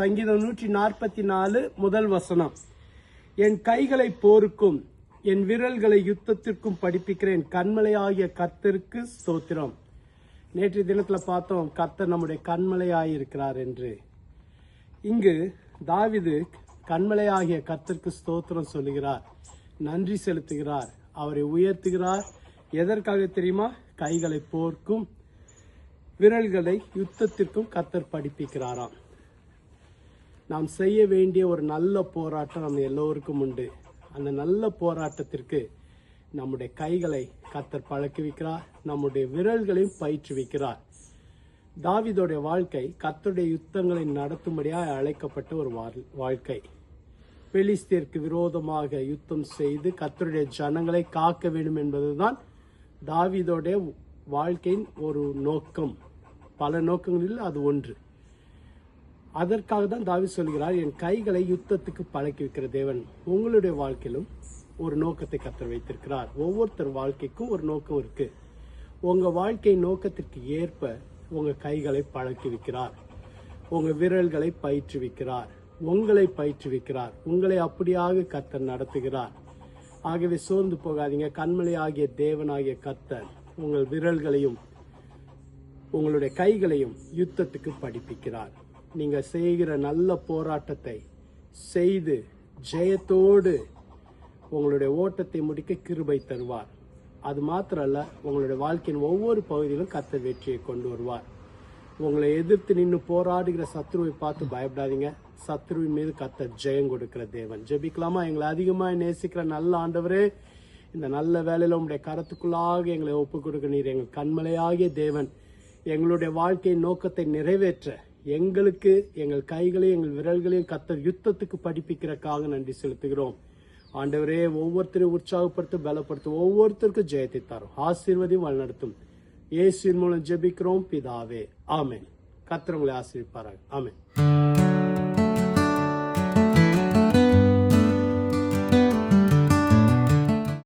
சங்கீதம் 144 முதல் வசனம். என் கைகளை போருக்கும் என் விரல்களை யுத்தத்திற்கும் படிப்பிக்கிற என் கண்மலையாகிய கர்த்தருக்கு ஸ்தோத்திரம். நேற்று தினத்துல பார்த்தோம் கர்த்தர் நம்முடைய கண்மலையாயிருக்கிறார் என்று. இங்கு தாவீது கண்மலையாகிய கர்த்தருக்கு ஸ்தோத்திரம் சொல்லுகிறார், நன்றி செலுத்துகிறார், அவரை உயர்த்துகிறார். எதற்காக தெரியுமா? கைகளை போர்க்கும் விரல்களை யுத்தத்திற்கும் கர்த்தர் படிப்பிக்கிறாராம். நாம் செய்ய வேண்டிய ஒரு நல்ல போராட்டம் நம்ம எல்லோருக்கும் உண்டு. அந்த நல்ல போராட்டத்திற்கு நம்முடைய கைகளை கர்த்தர் பழக்குவிக்கிறார், நம்முடைய விரல்களையும் பயிற்றுவிக்கிறார். தாவீதுடைய வாழ்க்கை கர்த்தருடைய யுத்தங்களை நடத்தும்படியாக அழைக்கப்பட்ட ஒரு வாழ்க்கை. பெலிஸ்தியருக்கு விரோதமாக யுத்தம் செய்து கர்த்தருடைய ஜனங்களை காக்க வேண்டும் என்பதுதான் தாவீதுடைய வாழ்க்கையின் ஒரு நோக்கம். பல நோக்கங்களில் அது ஒன்று. அதற்காக தான் தாவீது சொல்கிறார், என் கைகளை யுத்தத்துக்கு பழக்கி வைக்கிற தேவன். உங்களுடைய வாழ்க்கையிலும் ஒரு நோக்கத்தை கர்த்தர் வைத்திருக்கிறார். ஒவ்வொருத்தர் வாழ்க்கைக்கும் ஒரு நோக்கம் இருக்கு. உங்க வாழ்க்கை நோக்கத்திற்கு ஏற்ப உங்க கைகளை பழக்கி வைக்கிறார், உங்க விரல்களை பயிற்றுவிக்கிறார், உங்களை பயிற்றுவிக்கிறார். உங்களை அப்படியாக கர்த்தர் நடத்துகிறார். ஆகவே சோர்ந்து போகாதீங்க. கண்மலை ஆகிய தேவனாகிய கர்த்தர் உங்கள் விரல்களையும் உங்களுடைய கைகளையும் யுத்தத்துக்கு படிப்பிக்கிறார். நீங்க செய்கிற நல்ல போராட்டத்தை செய்து ஜெயத்தோடு உங்களுடைய ஓட்டத்தை முடிக்க கிருபை தருவார். அது மாத்திரல்ல, உங்களுடைய வாழ்க்கையின் ஒவ்வொரு பகுதியிலும் கர்த்தர் வெற்றியை கொண்டு வருவார். உங்களை எதிர்த்து நின்று போராடுகிற சத்ருவை பார்த்து பயப்படாதீங்க. சத்ருவின் மீது கர்த்தர் ஜெயம் கொடுக்கிற தேவன். ஜெபிக்கலாமா? எங்களை அதிகமாக நேசிக்கிற நல்ல ஆண்டவரே, இந்த நல்ல வேலையில உங்களுடைய கரத்துக்குள்ளாக எங்களை ஒப்பு கொடுக்க நீர் எங்கள் கண்மலையாகிய தேவன். எங்களுடைய வாழ்க்கையின் நோக்கத்தை நிறைவேற்ற எங்களுக்கு எங்கள் கைகளையும் எங்கள் விரல்களையும் கர்த்தர் யுத்தத்துக்கு படிப்பிக்கிறதுக்காக நன்றி செலுத்துகிறோம். ஆண்டவரே, ஒவ்வொருத்தரையும் உற்சாகப்படுத்த பலப்படுத்தும், ஒவ்வொருத்தருக்கும் ஜெயத்தை தரும், ஆசீர்வதியும் வழிநடத்தும். இயேசுவின் மூலம் ஜெபிக்கிறோம் பிதாவே, ஆமென். கர்த்தர் உங்களை ஆசீர்வதிப்பாராக. ஆமென்.